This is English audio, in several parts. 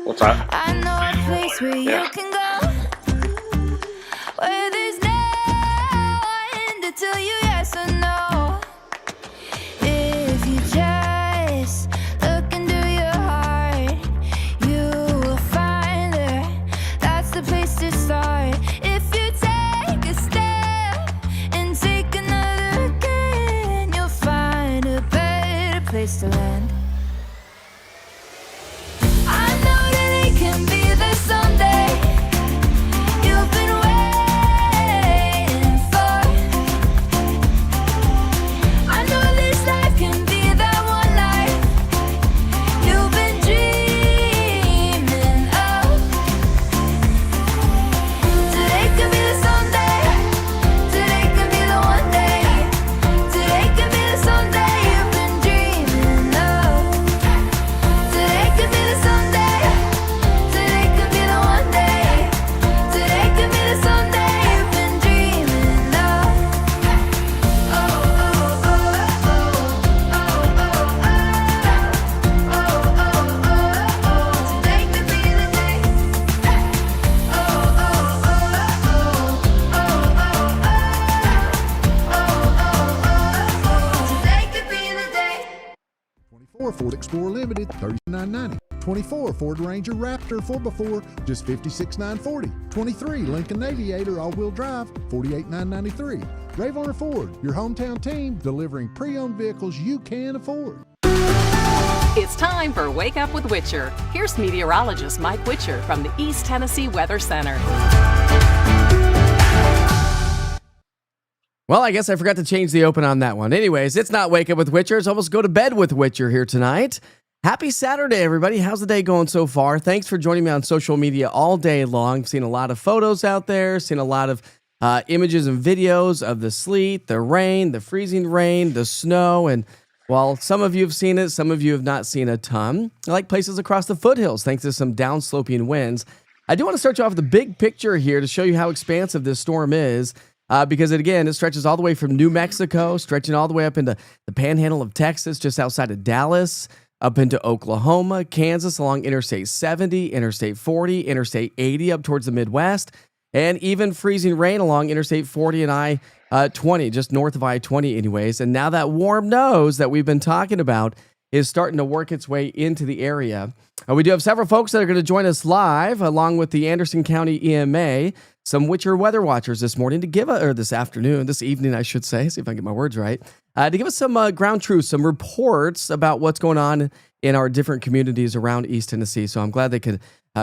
What's that? I know a place where you can go, where there's no one to tell you yes or no. If you just look into your heart, you will find her. That's the place to start. If you take a step and take another again, you'll find a better place to land. I know that it can be there someday. You've been waiting for. I know this life can be that one life you've been dreaming of. Today could be the someday. Today could be the one day. Today could be the someday you've been dreaming of. Today could be the someday. Today could be the one day. Today could be the someday you've been dreaming of. Oh, oh, oh, oh, today could be the day. Today could be the day. 24 Ford Explorer Limited, $39.90. 24 Ford Ranger Raptor 4x4, just $56,940. 23 Lincoln Aviator all-wheel drive, $48,993. Rayvon Ford, your hometown team, delivering pre-owned vehicles you can afford. It's time for Wake Up with Witcher. Here's meteorologist Mike Witcher from the East Tennessee Weather Center. Well, I guess I forgot to change the open on that one. Anyways, it's not Wake Up with Witcher. It's almost Go to Bed with Witcher here tonight. Happy Saturday, everybody. How's the day going so far? Thanks for joining me on social media all day long. Seen a lot of photos out there, seen a lot of images and videos of the sleet, the rain, the freezing rain, the snow, and while some of you have seen it, some of you have not seen a ton. I like places across the foothills thanks to some downsloping winds. I do want to start you off with the big picture here to show you how expansive this storm is. Because it stretches all the way from New Mexico, stretching all the way up into the panhandle of Texas, just outside of Dallas, up into Oklahoma, Kansas, along Interstate 70, Interstate 40, Interstate 80, up towards the Midwest, and even freezing rain along Interstate 40 and I-20, just north of I-20 anyways. And now that warm nose that we've been talking about is starting to work its way into the area. We do have several folks that are going to join us live, along with the Anderson County EMA, some Witcher weather watchers this evening, I should say, see if I can get my words right, to give us some ground truth, some reports about what's going on in our different communities around East Tennessee. So I'm glad they could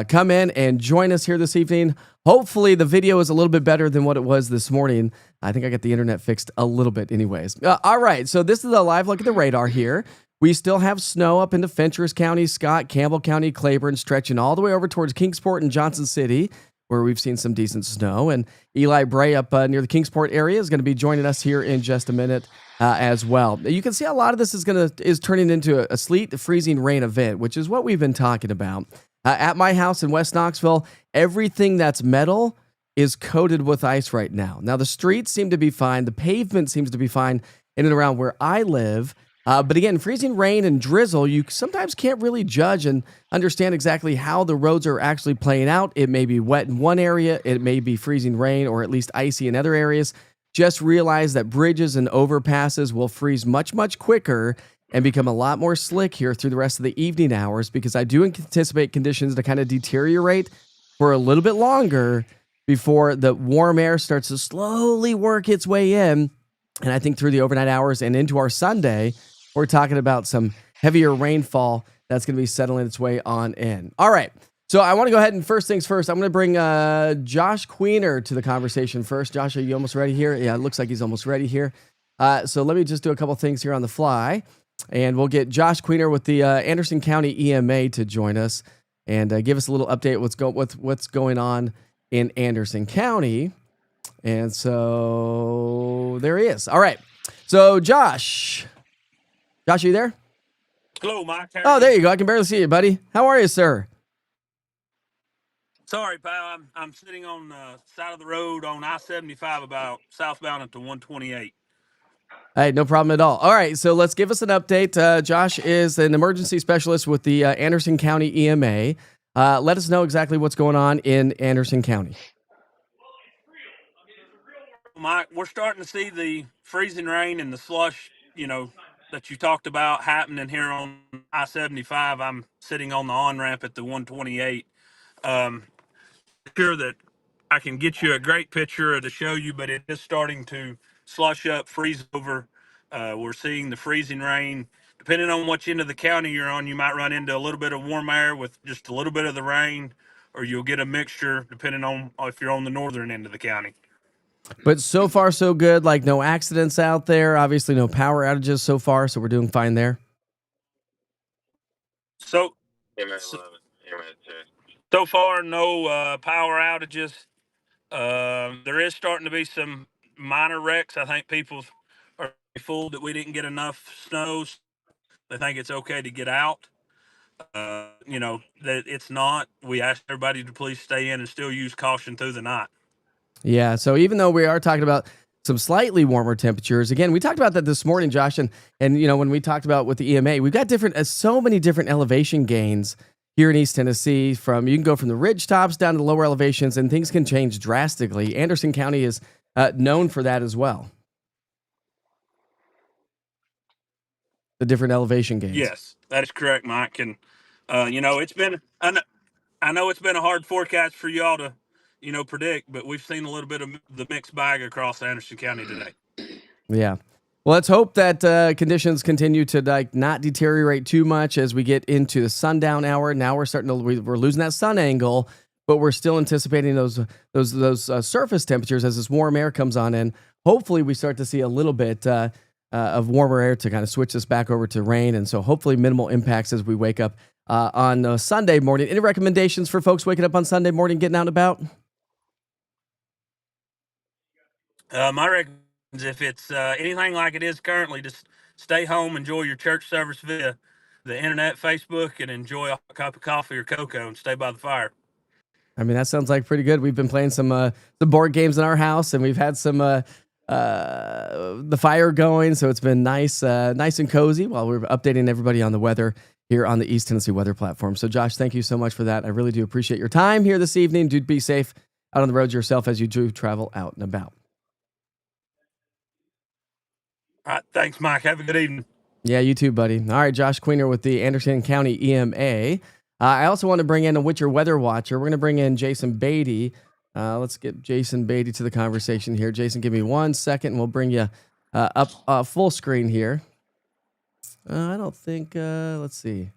come in and join us here this evening. Hopefully the video is a little bit better than what it was this morning. I think I got the internet fixed a little bit anyways. All right, so this is a live look at the radar here. We still have snow up into Fentress County, Scott, Campbell County, Claiborne, stretching all the way over towards Kingsport and Johnson City, where we've seen some decent snow. And Eli Bray up near the Kingsport area is going to be joining us here in just a minute as well. You can see a lot of this is turning into a sleet, freezing rain event, which is what we've been talking about. At my house in West Knoxville, everything that's metal is coated with ice right now. Now, the streets seem to be fine. The pavement seems to be fine in and around where I live. But again, freezing rain and drizzle, you sometimes can't really judge and understand exactly how the roads are actually playing out. It may be wet in one area, it may be freezing rain, or at least icy in other areas. Just realize that bridges and overpasses will freeze much, much quicker and become a lot more slick here through the rest of the evening hours, because I do anticipate conditions to kind of deteriorate for a little bit longer before the warm air starts to slowly work its way in. And I think through the overnight hours and into our Sunday, we're talking about some heavier rainfall that's going to be settling its way on in. All right. So I want to go ahead and first things first, I'm going to bring Josh Queener to the conversation first. Josh, are you almost ready here? Yeah, it looks like he's almost ready here. So let me just do a couple things here on the fly, and we'll get Josh Queener with the Anderson County EMA to join us and give us a little update what's going on in Anderson County. And so there he is. All right. So Josh, are you there? Hello, Mike. Oh, there you go. I can barely see you, buddy. How are you, sir? Sorry, pal. I'm sitting on the side of the road on I-75 about southbound into 128. Hey, no problem at all. All right, so let's give us an update. Josh is an emergency specialist with the Anderson County EMA. Let us know exactly what's going on in Anderson County. Mike, we're starting to see the freezing rain and the slush, that you talked about happening here on I-75. I'm sitting on the on-ramp at the 128. Sure that I can get you a great picture to show you, but it is starting to slush up, freeze over. We're seeing the freezing rain. Depending on which end of the county you're on, you might run into a little bit of warm air with just a little bit of the rain, or you'll get a mixture depending on if you're on the northern end of the county. But so far, so good. Like no accidents out there. Obviously, no power outages so far. So we're doing fine there. So, so far, no power outages. There is starting to be some minor wrecks. I think people are fooled that we didn't get enough snows. They think it's okay to get out. That it's not. We asked everybody to please stay in and still use caution through the night. Yeah. So even though we are talking about some slightly warmer temperatures, again, we talked about that this morning, Josh, and when we talked about with the EMA, we've got so many different elevation gains here in East Tennessee. You can go from the ridge tops down to the lower elevations, and things can change drastically. Anderson County is known for that as well. The different elevation gains. Yes, that is correct, Mike. And it's been. I know it's been a hard forecast for y'all to, predict, but we've seen a little bit of the mixed bag across Anderson County today. Yeah. Well, let's hope that conditions continue to not deteriorate too much as we get into the sundown hour. Now we're we're losing that sun angle, but we're still anticipating those surface temperatures as this warm air comes on in. Hopefully, we start to see a little bit of warmer air to kind of switch us back over to rain, and so hopefully minimal impacts as we wake up on Sunday morning. Any recommendations for folks waking up on Sunday morning, getting out and about? My recommendations, if it's anything like it is currently, just stay home, enjoy your church service via the internet, Facebook, and enjoy a cup of coffee or cocoa and stay by the fire. I mean, that sounds like pretty good. We've been playing some board games in our house, and we've had some the fire going, so it's been nice and cozy while we're updating everybody on the weather here on the East Tennessee Weather Platform. So, Josh, thank you so much for that. I really do appreciate your time here this evening. Do be safe out on the roads yourself as you do travel out and about. All right, thanks, Mike. Have a good evening. Yeah, you too, buddy. All right, Josh Queener with the Anderson County EMA. I also want to bring in a Witcher Weather Watcher. We're going to bring in Jason Beatty. Let's get Jason Beatty to the conversation here. Jason, give me 1 second, and we'll bring you up full screen here. I don't think, let's see.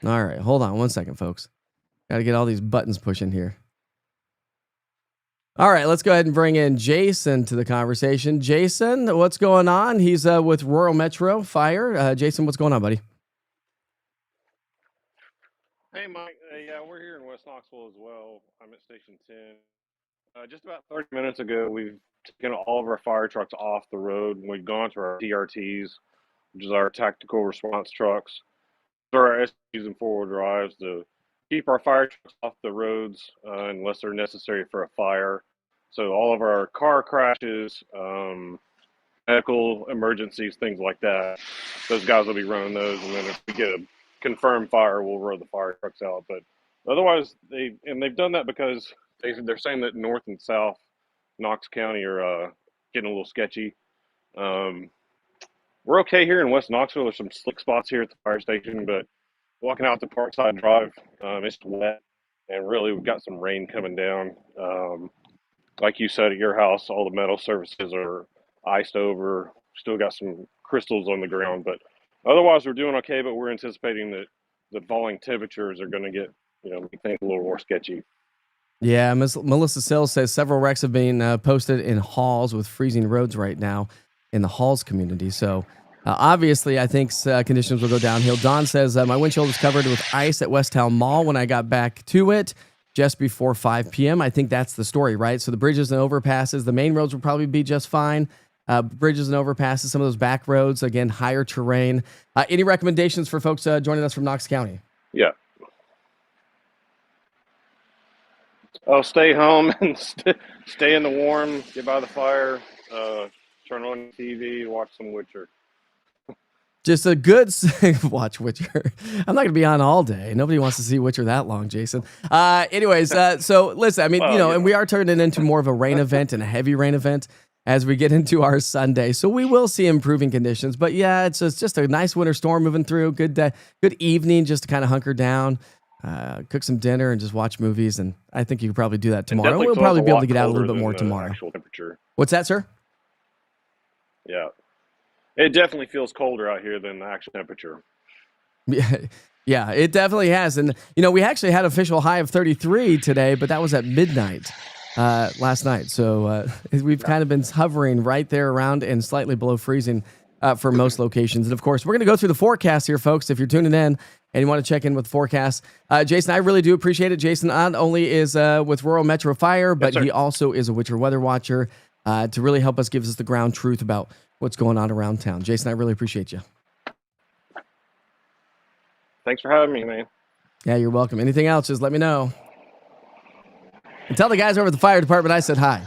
All right, hold on 1 second, folks. Got to get all these buttons pushing here. All right, let's go ahead and bring in Jason to the conversation. Jason, what's going on? He's with Rural Metro Fire. Jason, what's going on, buddy? Hey, Mike. Yeah, we're here in West Knoxville as well. I'm at Station 10. Just about 30 minutes ago, we've taken all of our fire trucks off the road, and we've gone to our TRTs, which is our tactical response trucks. Those are our SUVs and four-wheel drives to keep our fire trucks off the roads unless they're necessary for a fire. So all of our car crashes, medical emergencies, things like that, those guys will be running those. And then if we get a confirmed fire, we'll roll the fire trucks out. But otherwise, they've done that because they're saying that North and South Knox County are getting a little sketchy. We're okay here in West Knoxville. There's some slick spots here at the fire station, but walking out to Parkside Drive, it's wet, and really we've got some rain coming down. Like you said, at your house, all the metal surfaces are iced over. Still got some crystals on the ground, but otherwise we're doing okay. But we're anticipating that the falling temperatures are going to get, make things a little more sketchy. Yeah, Melissa Sills says several wrecks have been posted in Halls with freezing roads right now in the Halls community. So obviously, I think conditions will go downhill. Don says, my windshield was covered with ice at West Town Mall when I got back to it just before 5 p.m. I think that's the story, right? So the bridges and overpasses, the main roads will probably be just fine. Bridges and overpasses, some of those back roads, again, higher terrain. Any recommendations for folks joining us from Knox County? Yeah. Oh, stay home and stay in the warm, get by the fire, turn on TV, watch some Witcher. Just a good watch Witcher. I'm not going to be on all day. Nobody wants to see Witcher that long, Jason. Anyways, so listen, I mean, Well, and we are turning it into more of a rain event and a heavy rain event as we get into our Sunday. So we will see improving conditions. But yeah, it's just a nice winter storm moving through. Good evening just to kind of hunker down, cook some dinner, and just watch movies. And I think you could probably do that tomorrow. We'll probably be able to get out a little bit more tomorrow. Actual temperature. What's that, sir? Yeah. It definitely feels colder out here than the actual temperature. Yeah, it definitely has. And, we actually had an official high of 33 today, but that was at midnight last night. So we've kind of been hovering right there around and slightly below freezing for most locations. And, of course, we're going to go through the forecast here, folks. If you're tuning in and you want to check in with the forecast, Jason, I really do appreciate it. Jason not only is with Rural Metro Fire, but he also is a Witcher weather watcher to really help us give us the ground truth about what's going on around town. Jason, I really appreciate you. Thanks for having me, man. Yeah, you're welcome. Anything else, just let me know. And tell the guys over at the fire department I said hi.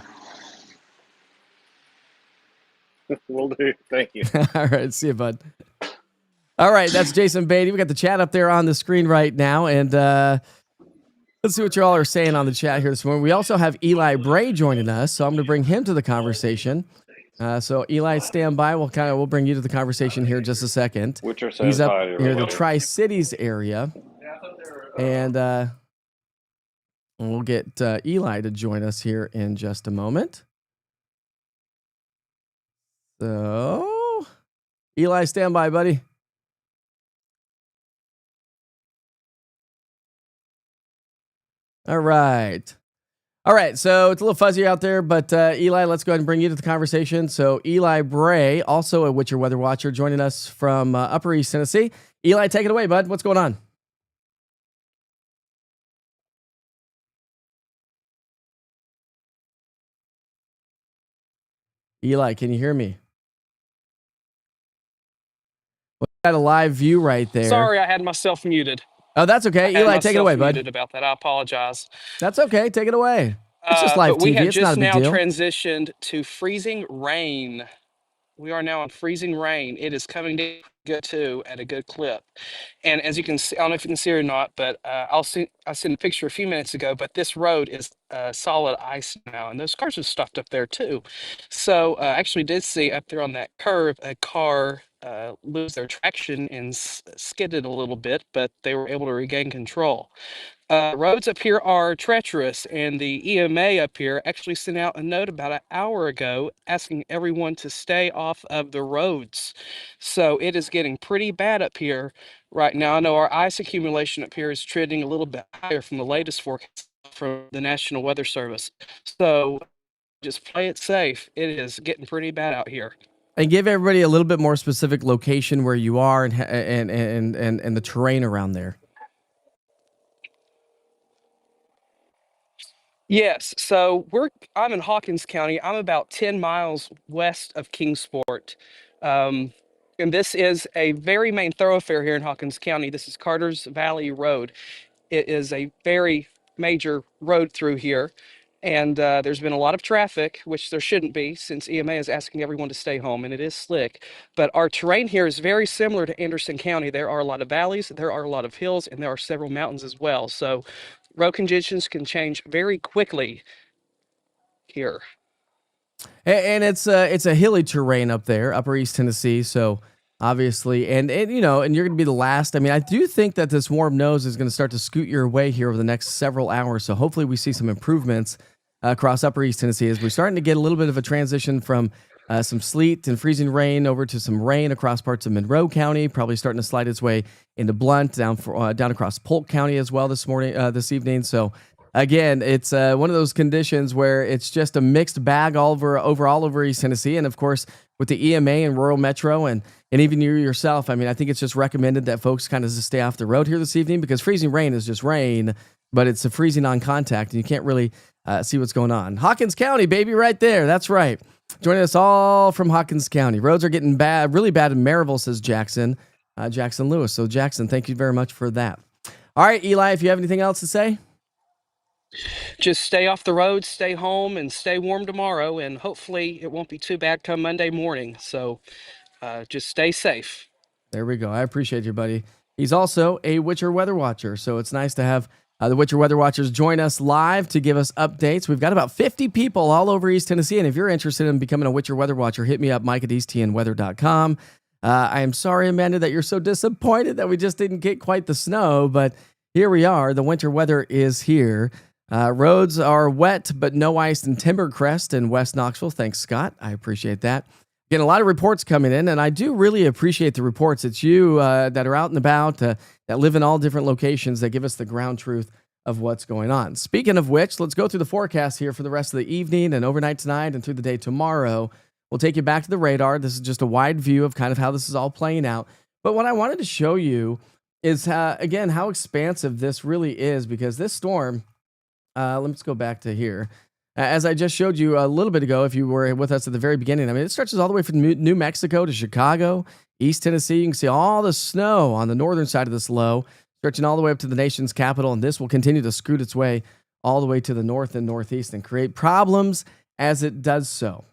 Will do. Thank you. All right, see you, bud. All right, that's Jason Beatty. We got the chat up there on the screen right now, and let's see what you all are saying on the chat here this morning. We also have Eli Bray joining us, so I'm going to bring him to the conversation. So Eli, stand by. We'll bring you to the conversation here in just a second. He's up near the Tri-Cities area, and we'll get Eli to join us here in just a moment. So, Eli, stand by, buddy. All right, so it's a little fuzzy out there, but Eli, let's go ahead and bring you to the conversation. So Eli Bray, also a Witcher weather watcher, joining us from Upper East Tennessee. Eli, take it away, bud. What's going on? Eli, can you hear me? We got a live view right there. Sorry, I had myself muted. Oh, that's okay. Eli, take it away, bud. About that, I apologize. That's okay. Take it away. It's just live but we TV. have It's not just a big now deal. transitioned to freezing rain. We are now on freezing rain. It is coming to good too at a good clip. And as you can see, I don't know if you can see it or not, but I sent a picture a few minutes ago, but this road is solid ice now, and those cars are stuffed up there too. So I actually did see up there on that curve a car lose their traction and skidded a little bit, but they were able to regain control. Roads up here are treacherous, and the EMA up here actually sent out a note about an hour ago asking everyone to stay off of the roads. So it is getting pretty bad up here right now. I know our ice accumulation up here is trending a little bit higher from the latest forecast from the National Weather Service. So just play it safe. It is getting pretty bad out here. And give everybody a little bit more specific location where you are and the terrain around there. Yes, so I'm in Hawkins County. I'm about 10 miles west of Kingsport. And this is a very main thoroughfare here in Hawkins County. This is Carter's Valley Road. It is a very major road through here. And there's been a lot of traffic, which there shouldn't be since EMA is asking everyone to stay home, and it is slick. But our terrain here is very similar to Anderson County. There are a lot of valleys, there are a lot of hills, and there are several mountains as well. So road conditions can change very quickly here. And it's a hilly terrain up there, Upper East Tennessee. So obviously, and you're going to be the last. I mean, I do think that this warm nose is going to start to scoot your way here over the next several hours. So hopefully we see some improvements across Upper East Tennessee as we're starting to get a little bit of a transition from some sleet and freezing rain over to some rain across parts of Monroe County, probably starting to slide its way into Blount, down across Polk County as well this evening. So again, it's one of those conditions where it's just a mixed bag all over East Tennessee. And of course, with the EMA and rural metro and even you yourself, I mean, I think it's just recommended that folks kind of just stay off the road here this evening because freezing rain is just rain, but it's a freezing on contact and you can't really see what's going on. Hawkins County, baby, right there. That's right. Joining us all from Hawkins County. Roads are getting bad, really bad in Maryville, says Jackson Lewis. So Jackson, thank you very much for that. All right, Eli, if you have anything else to say. Just stay off the road, stay home, and stay warm tomorrow, and hopefully it won't be too bad come Monday morning. So just stay safe. There we go. I appreciate you, buddy. He's also a Witcher weather watcher, so it's nice to have the Witcher weather watchers join us live to give us updates. We've got about 50 people all over East Tennessee, and if you're interested in becoming a Witcher weather watcher, hit me up, mike@easttnweather.com. I am sorry, Amanda, that you're so disappointed that we just didn't get quite the snow, but here we are. The winter weather is here. Roads are wet, but no ice in Timbercrest in West Knoxville. Thanks, Scott. I appreciate that. Getting a lot of reports coming in, and I do really appreciate the reports. It's you that are out and about, that live in all different locations, that give us the ground truth of what's going on. Speaking of which, let's go through the forecast here for the rest of the evening and overnight tonight and through the day tomorrow. We'll take you back to the radar. This is just a wide view of kind of how this is all playing out. But what I wanted to show you is, again, how expansive this really is, because this storm, let's go back to here. As I just showed you a little bit ago, if you were with us at the very beginning, I mean, it stretches all the way from New Mexico to Chicago, East Tennessee. You can see all the snow on the northern side of this low, stretching all the way up to the nation's capital, and this will continue to scoot its way all the way to the north and northeast and create problems as it does so.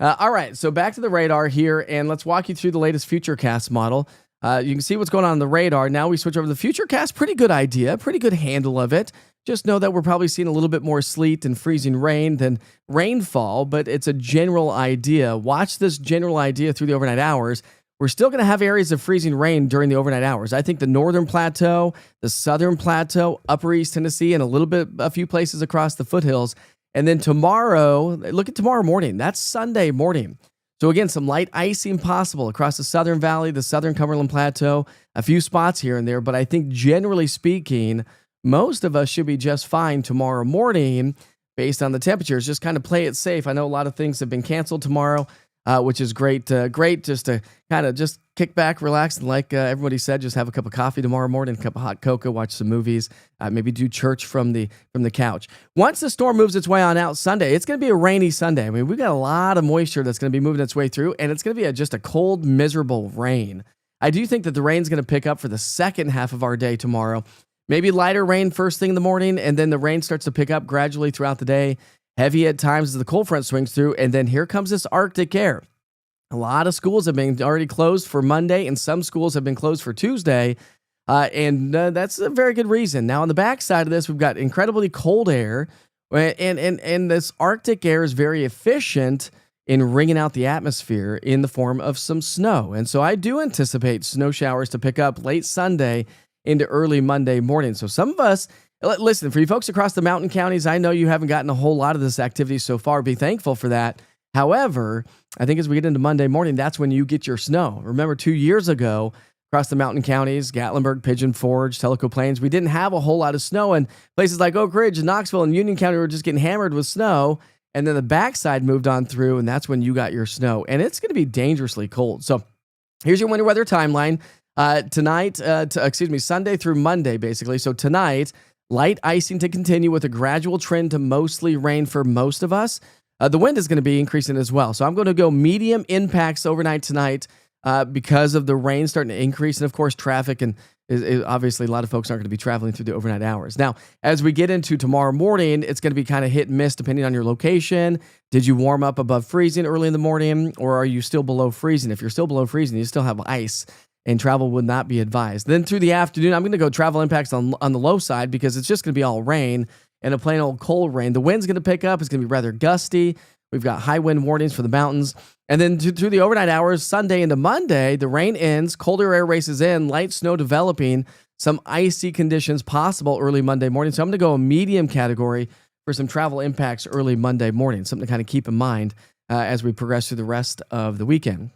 All right, so back to the radar here, and let's walk you through the latest Futurecast model. You can see what's going on the radar. Now we switch over to the Futurecast. Pretty good idea, pretty good handle of it. Just know that we're probably seeing a little bit more sleet and freezing rain than rainfall, but it's a general idea. Watch this general idea through the overnight hours. We're still going to have areas of freezing rain during the overnight hours. I think the northern plateau, the southern plateau, upper East Tennessee, and a few places across the foothills. And then tomorrow, look at tomorrow morning. That's Sunday morning. So again, some light icing possible across the Southern Valley, the Southern Cumberland Plateau, a few spots here and there. But I think generally speaking, most of us should be just fine tomorrow morning based on the temperatures. Just kind of play it safe. I know a lot of things have been canceled tomorrow, which is great. Great just to kind of just kick back, relax, and like everybody said, just have a cup of coffee tomorrow morning, a cup of hot cocoa, watch some movies, maybe do church from the couch. Once the storm moves its way on out Sunday, it's going to be a rainy Sunday. I mean, we've got a lot of moisture that's going to be moving its way through, and it's going to be just a cold, miserable rain. I do think that the rain's going to pick up for the second half of our day tomorrow. Maybe lighter rain first thing in the morning, and then the rain starts to pick up gradually throughout the day. Heavy at times as the cold front swings through, and then here comes this Arctic air. A lot of schools have been already closed for Monday, and some schools have been closed for Tuesday, and that's a very good reason. Now, on the backside of this, we've got incredibly cold air, and this Arctic air is very efficient in wringing out the atmosphere in the form of some snow. And so I do anticipate snow showers to pick up late Sunday into early Monday morning. So some of us, listen, for you folks across the mountain counties, I know you haven't gotten a whole lot of this activity so far. Be thankful for that. However, I think as we get into Monday morning, that's when you get your snow. Remember 2 years ago, across the mountain counties, Gatlinburg, Pigeon Forge, Tellico Plains, we didn't have a whole lot of snow. And places like Oak Ridge, Knoxville, and Union County were just getting hammered with snow. And then the backside moved on through, and that's when you got your snow. And it's going to be dangerously cold. So here's your winter weather timeline. Sunday through Monday, basically. So tonight, light icing to continue with a gradual trend to mostly rain for most of us. The wind is going to be increasing as well. So I'm going to go medium impacts overnight tonight because of the rain starting to increase. And of course, traffic and obviously a lot of folks aren't going to be traveling through the overnight hours. Now, as we get into tomorrow morning, it's going to be kind of hit and miss depending on your location. Did you warm up above freezing early in the morning, or are you still below freezing? If you're still below freezing, you still have ice, and travel would not be advised. Then through the afternoon, I'm going to go travel impacts on the low side because it's just going to be all rain and a plain old cold rain. The wind's going to pick up. It's going to be rather gusty. We've got high wind warnings for the mountains. And then through the overnight hours, Sunday into Monday, the rain ends, colder air races in, light snow developing, some icy conditions possible early Monday morning. So I'm going to go a medium category for some travel impacts early Monday morning, something to kind of keep in mind as we progress through the rest of the weekend.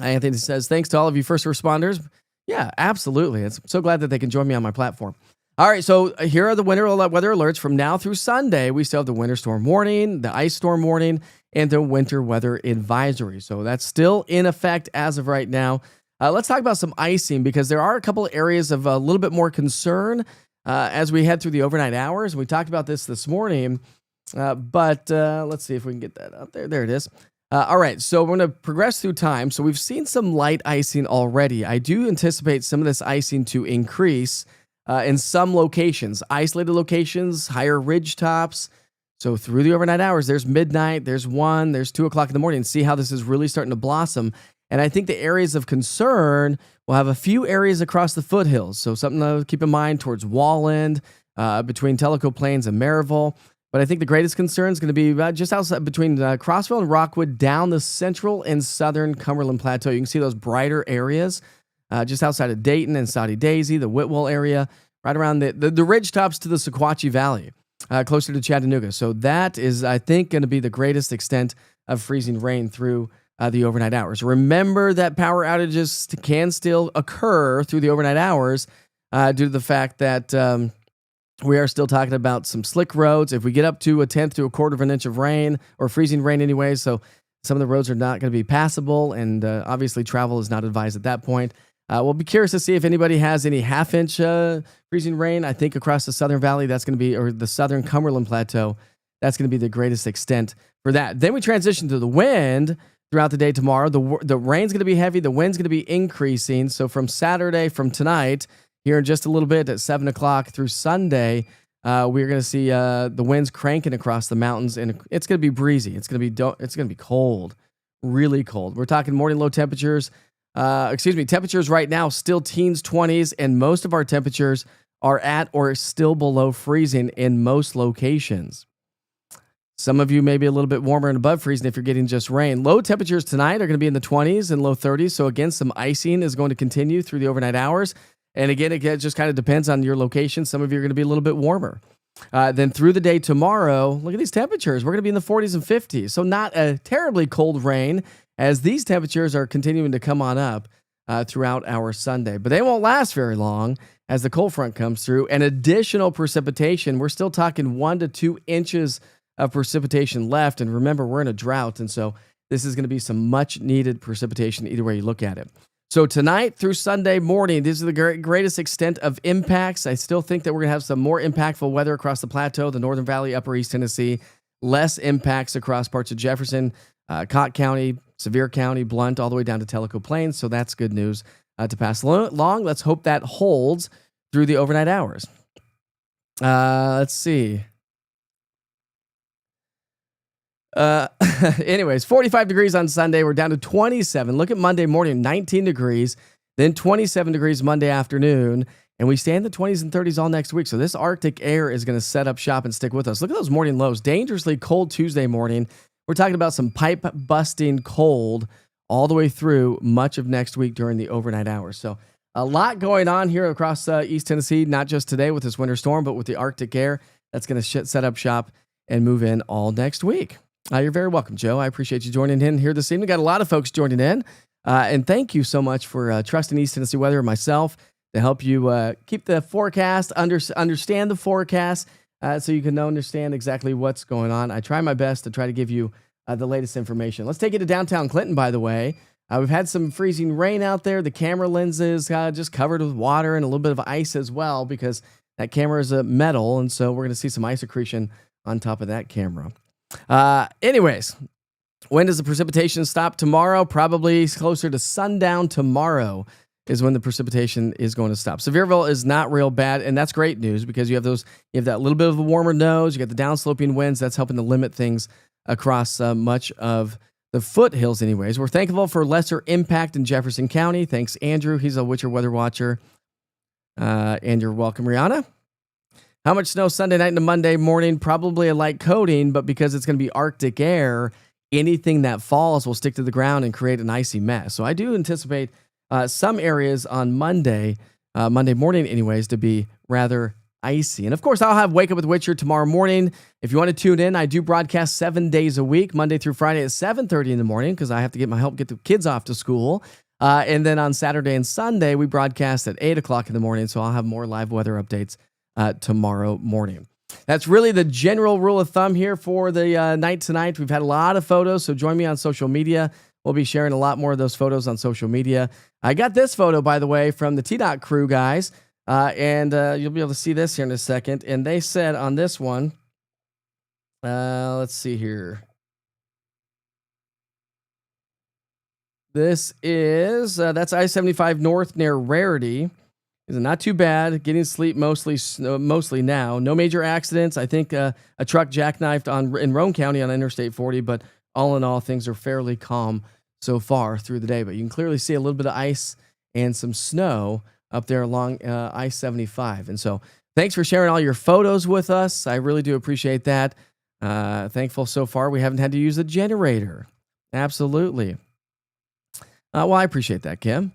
Anthony says, thanks to all of you first responders. Yeah, absolutely. I'm so glad that they can join me on my platform. All right, so here are the winter weather alerts from now through Sunday. We still have the winter storm warning, the ice storm warning, and the winter weather advisory. So that's still in effect as of right now. Let's talk about some icing because there are a couple of areas of a little bit more concern as we head through the overnight hours. We talked about this morning, but let's see if we can get that up there. There it is. All right, so we're going to progress through time. So we've seen some light icing already. I do anticipate some of this icing to increase in some locations, isolated locations, higher ridge tops. So through the overnight hours, there's midnight, there's 1, there's 2 o'clock in the morning. See how this is really starting to blossom. And I think the areas of concern will have a few areas across the foothills. So something to keep in mind towards Walland, between Tellico Plains and Maryville. But I think the greatest concern is going to be just outside between Crossville and Rockwood down the central and southern Cumberland Plateau. You can see those brighter areas just outside of Dayton and Saudi Daisy, the Whitwell area, right around the ridge tops to the Sequatchie Valley, closer to Chattanooga. So that is, I think, going to be the greatest extent of freezing rain through the overnight hours. Remember that power outages can still occur through the overnight hours due to the fact that we are still talking about some slick roads. If we get up to a tenth to a quarter of an inch of rain, or freezing rain anyway, so some of the roads are not going to be passable, and obviously travel is not advised at that point. We'll be curious to see if anybody has any half-inch freezing rain. I think across the Southern Valley, that's going to be, or the Southern Cumberland Plateau, that's going to be the greatest extent for that. Then we transition to the wind throughout the day tomorrow. The rain's going to be heavy. The wind's going to be increasing. So from Saturday, from tonight, here in just a little bit at 7 o'clock through Sunday, we're going to see the winds cranking across the mountains, and it's going to be breezy. It's going to be cold, really cold. We're talking morning low temperatures. Temperatures right now still teens, 20s, and most of our temperatures are at or still below freezing in most locations. Some of you may be a little bit warmer and above freezing if you're getting just rain. Low temperatures tonight are going to be in the 20s and low 30s. So again, some icing is going to continue through the overnight hours. And again, it just kind of depends on your location. Some of you are going to be a little bit warmer. Then through the day tomorrow, look at these temperatures. We're going to be in the 40s and 50s. So not a terribly cold rain, as these temperatures are continuing to come on up throughout our Sunday. But they won't last very long as the cold front comes through. And additional precipitation, we're still talking 1 to 2 inches of precipitation left. And remember, we're in a drought. And so this is going to be some much needed precipitation either way you look at it. So tonight through Sunday morning, these are the greatest extent of impacts. I still think that we're going to have some more impactful weather across the plateau, the Northern Valley, Upper East Tennessee, less impacts across parts of Jefferson, Cott County, Sevier County, Blount, all the way down to Tellico Plains. So that's good news to pass along. Let's hope that holds through the overnight hours. Let's see. Anyways, 45 degrees on Sunday. We're down to 27. Look at Monday morning, 19 degrees, then 27 degrees Monday afternoon, and we stay in the 20s and 30s all next week. So this Arctic air is going to set up shop and stick with us. Look at those morning lows. Dangerously cold Tuesday morning. We're talking about some pipe busting cold all the way through much of next week during the overnight hours. So a lot going on here across East Tennessee, not just today with this winter storm, but with the Arctic air that's going to set up shop and move in all next week. You're very welcome, Joe. I appreciate you joining in here this evening. Got a lot of folks joining in. And thank you so much for trusting East Tennessee Weather and myself to help you keep the forecast, understand the forecast, so you can understand exactly what's going on. I try my best to try to give you the latest information. Let's take you to downtown Clinton, by the way. We've had some freezing rain out there. The camera lenses just covered with water and a little bit of ice as well, because that camera is a metal, and so we're going to see some ice accretion on top of that camera. Anyways, when does the precipitation stop tomorrow? Probably closer to sundown tomorrow is when the precipitation is going to stop. Sevierville is not real bad, and that's great news because you have that little bit of a warmer nose, you got the downsloping winds, that's helping to limit things across much of the foothills anyways. We're thankful for lesser impact in Jefferson County. Thanks, Andrew. He's a Witcher weather watcher. And you're welcome, Rihanna. How much snow Sunday night into Monday morning? Probably a light coating, but because it's going to be Arctic air, anything that falls will stick to the ground and create an icy mess. So I do anticipate some areas on Monday morning anyways, to be rather icy. And of course, I'll have Wake Up with Witcher tomorrow morning. If you want to tune in, I do broadcast 7 days a week, Monday through Friday at 7:30 in the morning, because I have to get the kids off to school. And then on Saturday and Sunday, we broadcast at 8 o'clock in the morning. So I'll have more live weather updates tomorrow morning. That's really the general rule of thumb here for the night tonight. We've had a lot of photos, so join me on social media. We'll be sharing a lot more of those photos on social media. I got this photo, by the way, from the T-Dot crew guys, and you'll be able to see this here in a second. And they said on this one, let's see here. This is, that's I-75 North near Rarity. Is not too bad. Getting sleep mostly now. No major accidents. I think a truck jackknifed in Roane County on Interstate 40, but all in all, things are fairly calm so far through the day, but you can clearly see a little bit of ice and some snow up there along I-75. And so thanks for sharing all your photos with us. I really do appreciate that. Thankful so far we haven't had to use a generator. Absolutely. Well, I appreciate that, Kim.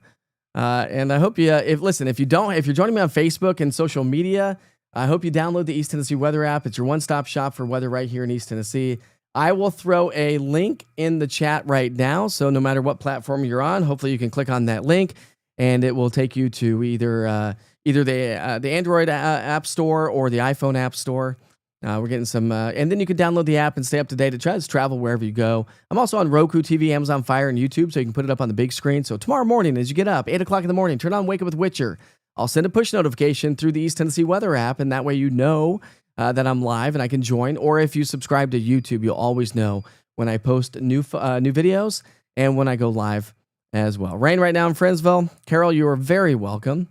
And I hope if you're joining me on Facebook and social media, I hope you download the East Tennessee Weather app. It's your one-stop shop for weather right here in East Tennessee. I will throw a link in the chat right now. So no matter what platform you're on, hopefully you can click on that link and it will take you to either the Android app store or the iPhone app store. We're getting some, and then you can download the app and stay up to date to try to travel wherever you go. I'm also on Roku TV, Amazon Fire, and YouTube, so you can put it up on the big screen. So tomorrow morning, as you get up, 8 o'clock in the morning, turn on Wake Up with Witcher. I'll send a push notification through the East Tennessee Weather app, and that way you know that I'm live and I can join. Or if you subscribe to YouTube, you'll always know when I post new videos and when I go live as well. Rain right now in Friendsville. Carol, you are very welcome.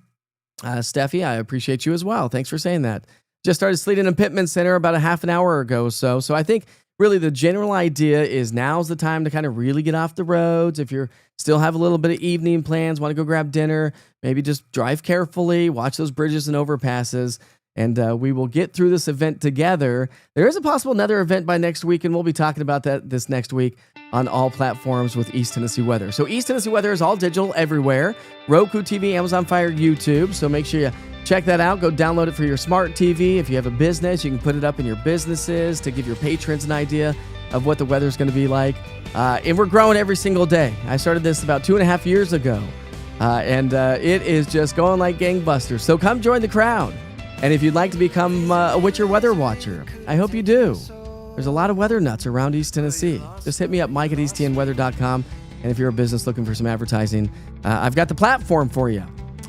Steffi, I appreciate you as well. Thanks for saying that. Just started sleeting in Pittman Center about a half an hour ago or so. So I think really the general idea is now's the time to kind of really get off the roads. If you're still have a little bit of evening plans, want to go grab dinner, maybe just drive carefully, watch those bridges and overpasses, and we will get through this event together. There is a possible another event by next week, and we'll be talking about that this next week on all platforms with East Tennessee Weather. So East Tennessee Weather is all digital everywhere. Roku TV, Amazon Fire, YouTube. So make sure you check that out. Go download it for your smart TV. If you have a business, you can put it up in your businesses to give your patrons an idea of what the weather's going to be like. And we're growing every single day. I started this about 2.5 years ago, and it is just going like gangbusters. So come join the crowd. And if you'd like to become a Witcher Weather Watcher, I hope you do. There's a lot of weather nuts around East Tennessee. Just hit me up, Mike at easttnweather.com. And if you're a business looking for some advertising, I've got the platform for you.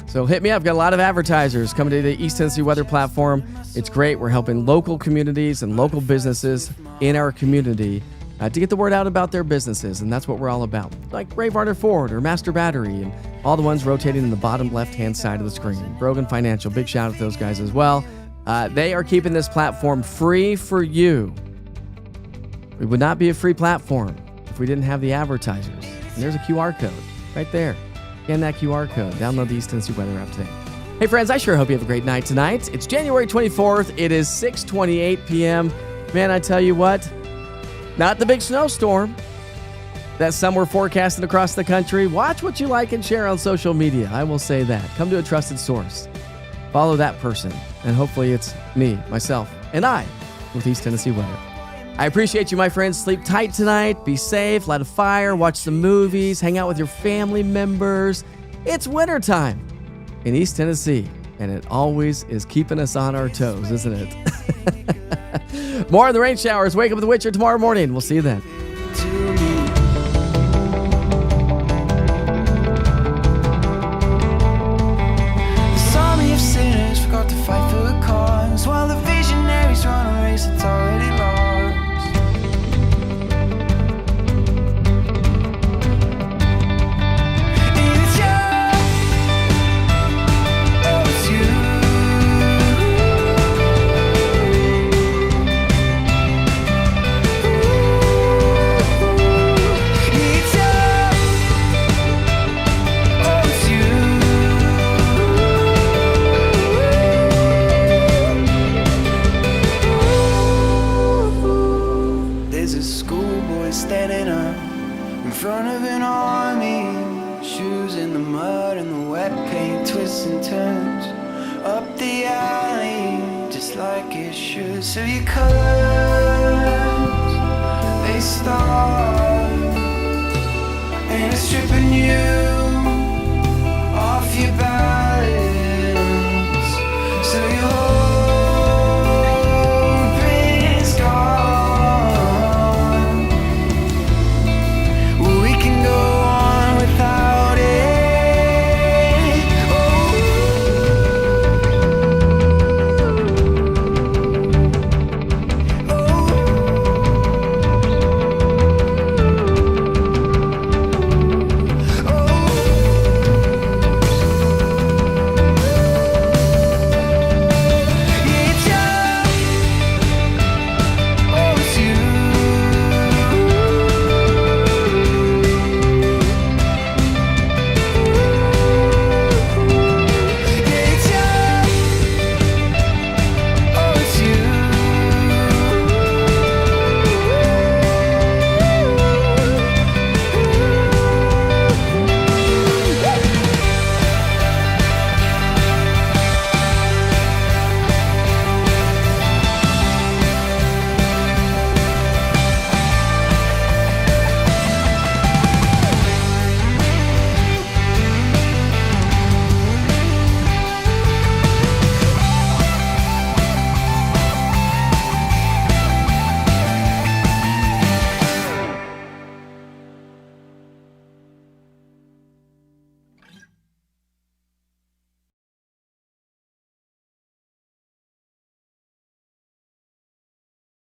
So hit me up. I've got a lot of advertisers coming to the East Tennessee Weather platform. It's great. We're helping local communities and local businesses in our community to get the word out about their businesses, and that's what we're all about. Like Ray Varner Ford or Master Battery and all the ones rotating in the bottom left-hand side of the screen. Brogan Financial, big shout out to those guys as well. They are keeping this platform free for you. We would not be a free platform if we didn't have the advertisers. And there's a QR code right there. Scan that QR code. Download the East Tennessee Weather app today. Hey friends, I sure hope you have a great night tonight. It's January 24th. It is 6:28 p.m. Man, I tell you what, not the big snowstorm that some were forecasting across the country. Watch what you like and share on social media. I will say that. Come to a trusted source. Follow that person. And hopefully it's me, myself, and I with East Tennessee Weather. I appreciate you, my friends. Sleep tight tonight. Be safe. Light a fire. Watch some movies. Hang out with your family members. It's wintertime in East Tennessee, and it always is keeping us on our toes, isn't it? More of the rain showers. Wake up with the Witcher tomorrow morning. We'll see you then. This army of sinners forgot to fight for a cause, while the visionaries run a race that's already lost. Standing up in front of an army, shoes in the mud and the wet paint, twists and turns up the alley, just like it should. So your colors, they start, and it's stripping you off your balance. So you hold